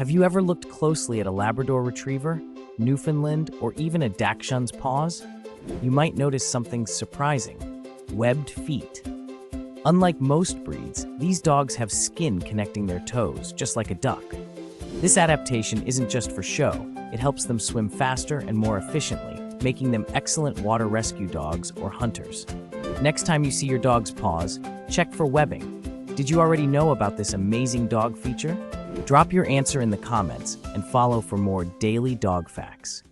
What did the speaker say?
Have you ever looked closely at a Labrador Retriever, Newfoundland, or even a Dachshund's paws? You might notice something surprising: webbed feet. Unlike most breeds, these dogs have skin connecting their toes, just like a duck. This adaptation isn't just for show, it helps them swim faster and more efficiently, making them excellent water rescue dogs or hunters. Next time you see your dog's paws, check for webbing. Did you already know about this amazing dog feature? Drop your answer in the comments and follow for more daily dog facts.